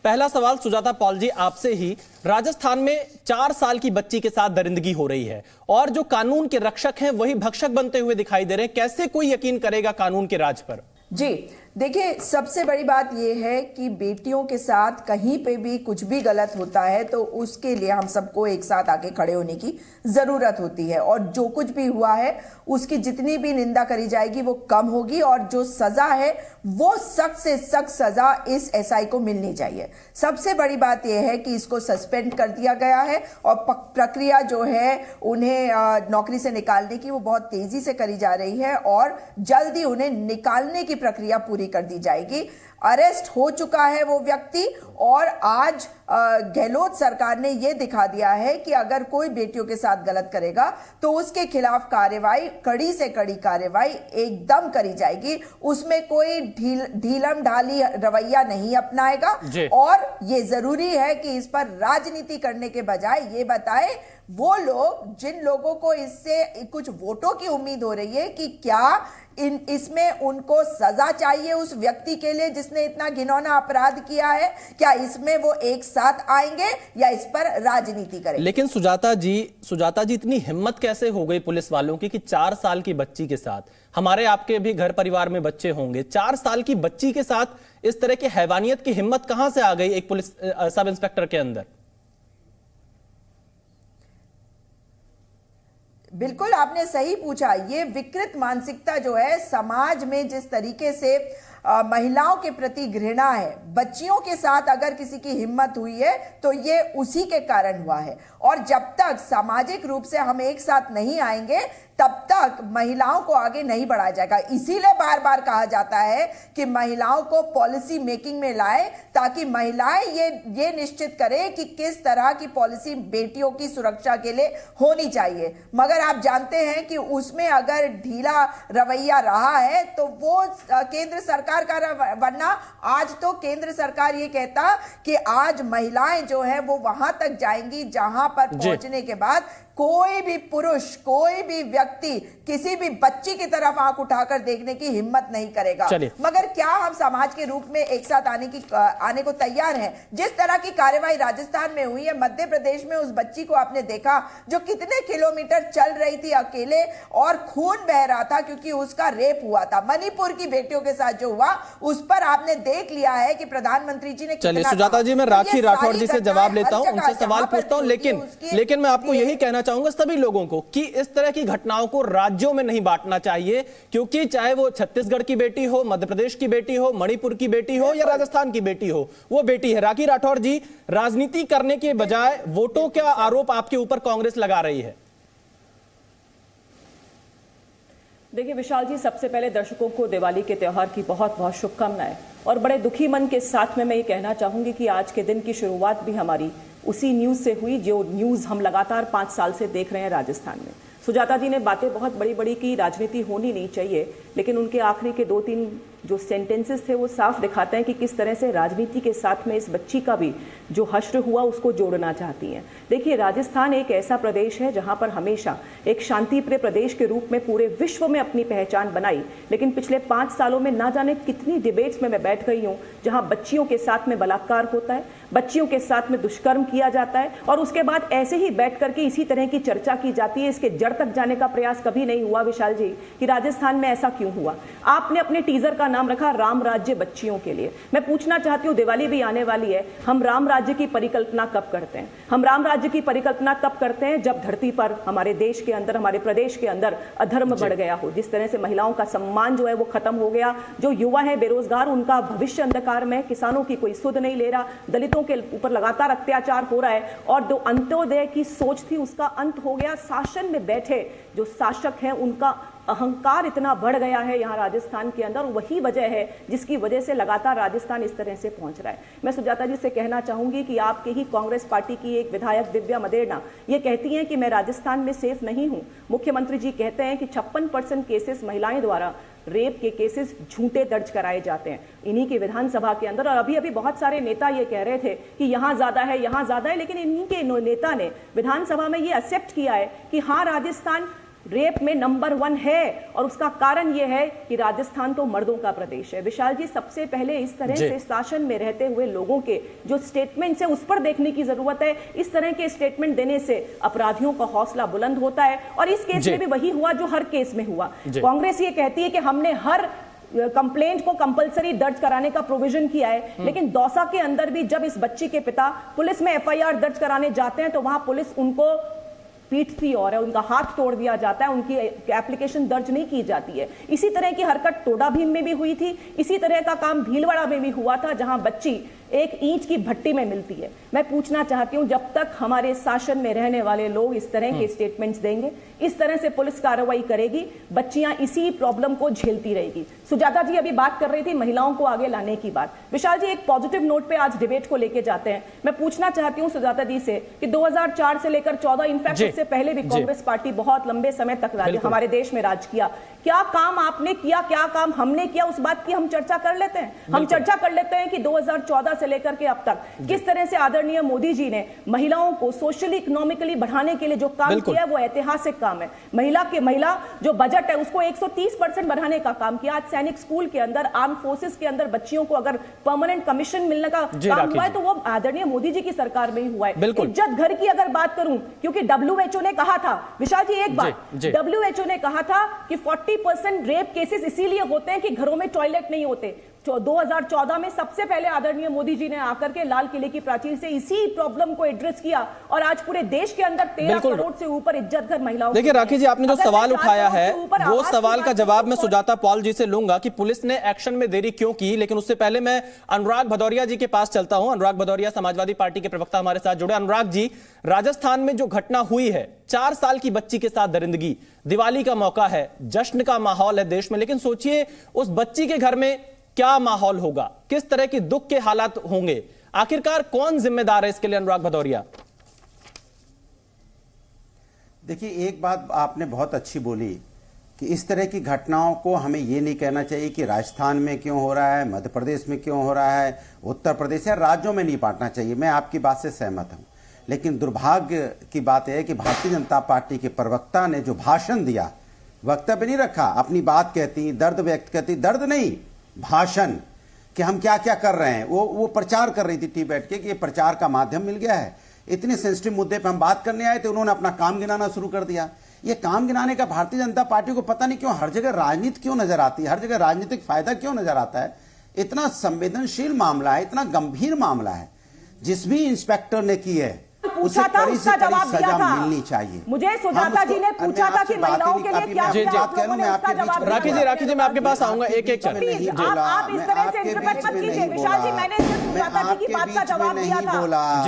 पहला सवाल सुजाता पॉल जी आपसे ही। राजस्थान में 4 साल की बच्ची के साथ दरिंदगी हो रही है और जो कानून के रक्षक हैं वही भक्षक बनते हुए दिखाई दे रहे हैं। कैसे कोई यकीन करेगा कानून के राज पर? जी देखिए, सबसे बड़ी बात यह है कि बेटियों के साथ कहीं पे भी कुछ भी गलत होता है तो उसके लिए हम सबको एक साथ आके खड़े होने की ज़रूरत होती है, और जो कुछ भी हुआ है उसकी जितनी भी निंदा करी जाएगी वो कम होगी, और जो सज़ा है वो सख्त से सख्त सज़ा इस एसआई को मिलनी चाहिए। सबसे बड़ी बात यह है कि इसको सस्पेंड कर दिया गया है और प्रक्रिया जो है उन्हें नौकरी से निकालने की वो बहुत तेज़ी से करी जा रही है, और जल्द ही उन्हें निकालने की प्रक्रिया पूरी कर दी जाएगी। अरेस्ट हो चुका है वो व्यक्ति, और आज गहलोत सरकार ने यह दिखा दिया है कि अगर कोई बेटियों के साथ गलत करेगा तो उसके खिलाफ कार्रवाई, कड़ी से कड़ी कार्रवाई एकदम करी जाएगी। उसमें कोई ढीलम ढाली रवैया नहीं अपनाएगा, और ये जरूरी है कि इस पर राजनीति करने के बजाय ये बताए वो लोग जिन लोगों को इससे कुछ वोटों की उम्मीद हो रही है कि क्या इसमें उनको सजा चाहिए उस व्यक्ति के लिए जिसने इतना घिनौना अपराध किया है, क्या इसमें वो एक साथ आएंगे या इस पर राजनीति करेंगे? लेकिन सुजाता जी इतनी हिम्मत कैसे हो गई पुलिस वालों की कि 4 साल की बच्ची के साथ, हमारे आपके भी घर परिवार में बच्चे होंगे, 4 साल की बच्ची के साथ इस तरह की हैवानियत की हिम्मत कहां से आ गई एक पुलिस सब इंस्पेक्टर के अंदर? बिल्कुल आपने सही पूछा। ये विकृत मानसिकता जो है समाज में जिस तरीके से महिलाओं के प्रति घृणा है, बच्चियों के साथ अगर किसी की हिम्मत हुई है तो ये उसी के कारण हुआ है, और जब तक सामाजिक रूप से हम एक साथ नहीं आएंगे तब तक महिलाओं को आगे नहीं बढ़ाया जाएगा। इसीलिए बार बार कहा जाता है कि महिलाओं को पॉलिसी मेकिंग में लाए, ताकि महिलाएं ये निश्चित करें कि किस तरह की पॉलिसी बेटियों की सुरक्षा के लिए होनी चाहिए। मगर आप जानते हैं कि उसमें अगर ढीला रवैया रहा है तो वो केंद्र सरकार का, वरना आज तो केंद्र सरकार ये कहता कि आज महिलाएं जो है वो वहां तक जाएंगी जहां पर पहुंचने के बाद कोई भी पुरुष, कोई भी व्यक्ति किसी भी बच्ची की तरफ आंख उठाकर देखने की हिम्मत नहीं करेगा। मगर क्या हम समाज के रूप में एक साथ आने को तैयार हैं? जिस तरह की कार्रवाई राजस्थान में हुई है, मध्य प्रदेश में उस बच्ची को आपने देखा जो कितने किलोमीटर चल रही थी अकेले और खून बह रहा था क्योंकि उसका रेप हुआ था। मणिपुर की बेटियों के साथ जो हुआ उस पर आपने देख लिया है कि प्रधानमंत्री जी ने। चलिए सुजाता जी, मैं राखी राठौर जी से जवाब लेता हूं, उनसे सवाल पूछता हूं, लेकिन मैं आपको यही कहना चाहूंगा सभी लोगों को कि इस तरह की घटनाओं को राज्यों में नहीं बांटना चाहिए, क्योंकि चाहे वो छत्तीसगढ़ की बेटी हो, मध्य प्रदेश की बेटी हो, मणिपुर की बेटी हो या राजस्थान की बेटी हो, वो बेटी है। राखी राठौर जी, राजनीति करने के बजाय वोटों का आरोप आपके ऊपर कांग्रेस लगा रही है। देखिए विशाल जी, सबसे पहले दर्शकों को दिवाली के त्यौहार की बहुत बहुत शुभकामनाएं, और बड़े दुखी मन के साथ में मैं ये कहना चाहूंगी कि आज के दिन की शुरुआत भी हमारी उसी न्यूज़ से हुई जो न्यूज़ हम लगातार 5 साल से देख रहे हैं राजस्थान में। सुजाता जी ने बातें बहुत बड़ी बड़ी की, राजनीति होनी नहीं चाहिए, लेकिन उनके आखिरी के 2-3 जो सेंटेंसेस थे वो साफ दिखाते हैं कि किस तरह से राजनीति के साथ में इस बच्ची का भी जो हश्र हुआ उसको जोड़ना चाहती हैं। देखिए, राजस्थान एक ऐसा प्रदेश है जहां पर हमेशा एक शांतिप्रिय प्रदेश के रूप में पूरे विश्व में अपनी पहचान बनाई, लेकिन पिछले 5 सालों में ना जाने कितनी डिबेट्स में मैं बैठ गई हूं जहां बच्चियों के साथ में बलात्कार होता है, बच्चियों के साथ में दुष्कर्म किया जाता है, और उसके बाद ऐसे ही बैठ करके इसी तरह की चर्चा की जाती है। इसके जड़ तक जाने का प्रयास कभी नहीं हुआ विशाल जी कि राजस्थान में ऐसा क्यों हुआ। आपने अपने टीजर का नाम रखा राम राज्य बच्चियों के लिए। मैं पूछना चाहती हूं, दिवाली भी आने वाली है, हम राम राज्य की परिकल्पना कब करते हैं? हम राम राज्य की परिकल्पना तब करते हैं जब धरती पर, हमारे देश के अंदर, हमारे प्रदेश के अंदर अधर्म बढ़ गया हो, जिस तरह से महिलाओं का सम्मान जो है वो खत्म हो गया, जो युवा है बेरोजगार उनका भविष्य अंधकार में, किसानों की कोई सुध नहीं ले रहा, दलितों के ऊपर लगातार अत्याचार हो रहा है, और जो अंत्योदय की सोच थी उसका अंत हो गया। शासन में बैठे जो शासक हैं उनका अहंकार इतना बढ़ गया है यहाँ राजस्थान के अंदर, वही वजह है जिसकी वजह से लगातार राजस्थान इस तरह से पहुंच रहा है। मैं सुजाता जी से कहना चाहूंगी कि आपके ही कांग्रेस पार्टी की एक विधायक दिव्या मदेरणा ये कहती हैं कि मैं राजस्थान में सेफ नहीं हूं। मुख्यमंत्री जी कहते हैं कि 56% केसेस महिलाएं द्वारा रेप के केसेस झूठे दर्ज कराए जाते हैं इन्हीं की विधानसभा के अंदर। और अभी अभी बहुत सारे नेता ये कह रहे थे कि यहाँ ज्यादा है, यहाँ ज्यादा है, लेकिन इन्हीं के नेता ने विधानसभा में ये एक्सेप्ट किया है कि हाँ, राजस्थान रेप में नंबर 1 है। और उसका कारण यह है कि राजस्थान तो मर्दों का प्रदेश है। विशाल जी, सबसे पहले इस तरह से शासन में रहते हुए लोगों के जो स्टेटमेंट्स है उस पर देखने की जरूरत है। इस तरह के स्टेटमेंट देने से अपराधियों का हौसला बुलंद होता है, और इस केस में भी वही हुआ जो हर केस में हुआ। कांग्रेस ये कहती है कि हमने हर कंप्लेंट को कंपलसरी दर्ज कराने का प्रोविजन किया है, लेकिन दौसा के अंदर भी जब इस बच्ची के पिता पुलिस में एफआईआर दर्ज कराने जाते हैं तो वहां पुलिस उनको पीटती और है, उनका हाथ तोड़ दिया जाता है, उनकी एप्लीकेशन दर्ज नहीं की जाती है। इसी तरह की हरकत टोडा भीम में भी हुई थी, इसी तरह का काम भीलवाड़ा में भी हुआ था, जहां बच्ची एक ईंट की भट्टी में मिलती है। मैं पूछना चाहती हूं, जब तक हमारे शासन में रहने वाले लोग इस तरह के स्टेटमेंट्स देंगे, इस तरह से पुलिस कार्रवाई करेगी, बच्चियां इसी प्रॉब्लम को झेलती रहेगी। सुजाता जी अभी बात कर रही थी महिलाओं को आगे लाने की बात। विशाल जी, एक पॉजिटिव नोट पे आज डिबेट को लेके जाते हैं। मैं पूछना चाहती हूं सुजाता जी से कि 2004 से लेकर 14, इनफैक्ट उससे पहले भी कांग्रेस पार्टी बहुत लंबे समय तक हमारे देश में राज किया। क्या काम आपने किया, क्या काम हमने किया, उस बात की हम चर्चा कर लेते हैं। हम चर्चा कर लेते हैं कि 2014 से लेकर के अब तक किस तरह से आदरणीय मोदी जी ने महिलाओं को सोशली इकोनॉमिकली बढ़ाने के लिए जो काम किया है वो ऐतिहासिक काम है। महिला जो बजट है उसको 130% बढ़ाने का काम किया। आज सैनिक स्कूल के अंदर, आर्म फोर्सेस के अंदर बच्चियों को अगर परमानेंट कमिशन मिलने का काम हुआ है तो वो आदरणीय मोदी जी की सरकार में ही हुआ है। इज्जत घर की अगर बात करूं, क्योंकि WHO ने कहा था, विशाल जी एक बात, WHO ने कहा था कि 40% रेप केसेस इसीलिए होते हैं कि घरों में टॉयलेट नहीं होते। 2014 में सबसे पहले आदरणीय मोदी जी ने आकर के लाल किले की प्राचीर से इसी प्रॉब्लम को एड्रेस किया, और आज पूरे देश के अंदर 13 करोड़ से ऊपर इज्जत घर महिलाओं। देखिए राखी जी, आपने जो सवाल उठाया है वो सवाल का जवाब मैं सुजाता पॉल जी से लूंगा कि पुलिस ने एक्शन में देरी क्यों की, लेकिन उससे पहले मैं अनुराग भदौरिया जी के पास चलता हूं। अनुराग भदौरिया समाजवादी पार्टी के प्रवक्ता हमारे साथ जुड़े। अनुराग जी, राजस्थान में जो घटना हुई है, 4 साल की बच्ची के साथ दरिंदगी, दिवाली का मौका है, जश्न का माहौल है देश में, लेकिन सोचिए उस बच्ची के घर में क्या माहौल होगा, किस तरह की दुख के हालात होंगे, आखिरकार कौन जिम्मेदार है इसके लिए? अनुराग भदौरिया। देखिए, एक बात आपने बहुत अच्छी बोली कि इस तरह की घटनाओं को हमें ये नहीं कहना चाहिए कि राजस्थान में क्यों हो रहा है, मध्य प्रदेश में क्यों हो रहा है, उत्तर प्रदेश या राज्यों में नहीं बांटना चाहिए। मैं आपकी बात से सहमत हूं, लेकिन दुर्भाग्य की बात यह है कि भारतीय जनता पार्टी के प्रवक्ता ने जो भाषण दिया, वक्तव्य नहीं रखा, अपनी बात कहती, दर्द व्यक्त करती, दर्द नहीं भाषण, कि हम क्या क्या कर रहे हैं, वो प्रचार कर रही थी बैठ के कि ये प्रचार का माध्यम मिल गया है। इतने सेंसिटिव मुद्दे पे हम बात करने आए थे, उन्होंने अपना काम गिनाना शुरू कर दिया। ये काम गिनाने का भारतीय जनता पार्टी को पता नहीं क्यों हर जगह राजनीति क्यों नजर आती है, हर जगह राजनीतिक फायदा क्यों नजर आता है। इतना संवेदनशील मामला है, इतना गंभीर मामला है, जिस भी इंस्पेक्टर ने की है पूछा था, उसका जवाब दिया था, मिलनी चाहिए। मुझे सुजाता जी ने पूछा था कि महिलाओं के लिए क्या किया, आप लोगों ने उसका जवाब दिया। राखी जी मैं आपके पास आऊंगा एक एक कर। आप इस तरह से इंटरप्रेट मत कीजिए विशाल जी, मैंने सुजाता जी की बात का जवाब दिया था।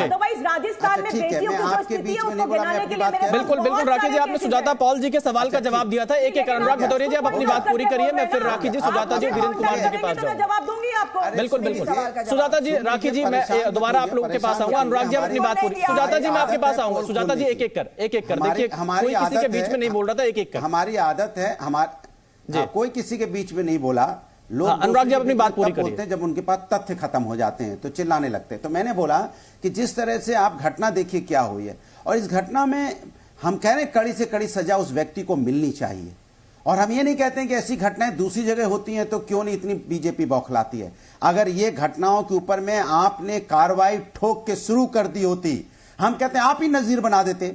अदरवाइज राजस्थान में बेटियों की जो स्थिति है उसको गिनाने के लिए मेरे बिल्कुल राखी जी, आपने सुजाता पॉल जी के सवाल का जवाब दिया था। एक एक अनुराग भदौरिया जी, आप अपनी बात पूरी करिए, मैं फिर राखी जी, सुजाता जी, वीरेंद्र कुमार जी के पास जाऊंगा। जवाब दूंगी आपको। बिल्कुल सुजाता जी, राखी जी, मैं दोबारा आप लोगों के पास आऊंगा। अनुराग जी, आप अपनी बात पूरी। सुजाता जी, मैं आपके पास आऊंगा। सुजाता जी, एक एक कर देखिए, कोई किसी के बीच में नहीं बोल रहा था, एक एक कर। हमारी आदत है, कोई किसी के बीच में नहीं बोला। लोग अनुराग जी अपनी बात पूरी बोलते हैं जब उनके पास तथ्य खत्म हो जाते हैं तो चिल्लाने लगते हैं। तो मैंने बोला कि जिस तरह से आप घटना देखिए क्या हुई है, और इस घटना में हम कह रहे हैं कड़ी से कड़ी सजा उस व्यक्ति को मिलनी चाहिए। और हम ये नहीं कहते हैं कि ऐसी घटनाएं दूसरी जगह होती हैं तो क्यों नहीं इतनी बीजेपी बौखलाती है। अगर ये घटनाओं के ऊपर में आपने कार्रवाई ठोक के शुरू कर दी होती, हम कहते हैं आप ही नजीर बना देते।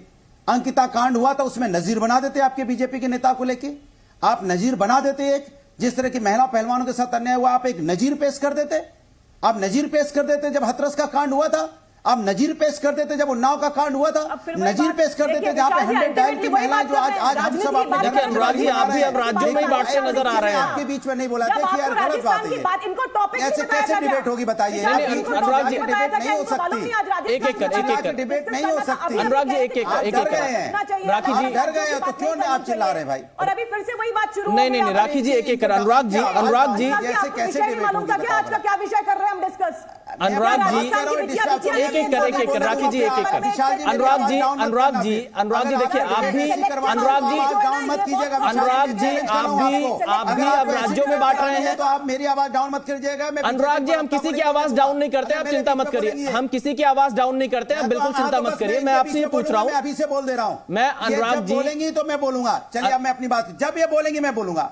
अंकिता कांड हुआ था, उसमें नजीर बना देते आपके बीजेपी के नेता को लेके, आप नजीर बना देते। एक जिस तरह की महिला पहलवानों के साथ अन्याय हुआ, आप एक नजीर पेश कर देते। आप नजीर पेश कर देते जब हाथरस का कांड हुआ था, आप नजीर पेश कर देते जब उन्नाव का कांड हुआ था, नजीर पेश कर देते जहां पे 100 डायल की महिलाएं जो आज हम सब अपने अनुराग जी, आप भी अब राज्यों में ही बांटते नजर आ रहे हैं। आपके बीच में नहीं बोला, देखिए यार गलत बात है। ऐसे कैसे डिबेट होगी बताइए? अनुराग जी डिबेट नहीं हो सकती, एक एक कर डिबेट नहीं हो सकती। अनुराग जी, एक एक राखी जी डर गए तो क्यों नहीं आप चिल्ला रहे भाई? और अभी फिर से वही बात शुरू। नहीं राखी जी, एक एक कर। अनुराग जी जैसे कैसे डिबेट होगी? आज का क्या विषय कर रहे हैं हम डिस्कस? अनुराग जी एक एक कर राखी जी एक एक कर अनुराग जी देखिए आप भी अनुराग जी आप भी अब राज्यों में बांट रहे हैं तो आप मेरी आवाज डाउन मत कीजिएगा। अनुराग जी हम किसी की आवाज डाउन नहीं करते, आप चिंता मत करिए, हम किसी की आवाज डाउन नहीं करते, आप बिल्कुल चिंता मत करिए। मैं आपसे ये पूछ रहा हूं, मैं अभी से बोल दे रहा हूं, मैं अनुराग जी बोलेंगी तो मैं बोलूंगा। चलिए अब मैं अपनी बात, जब ये बोलेंगी मैं बोलूंगा।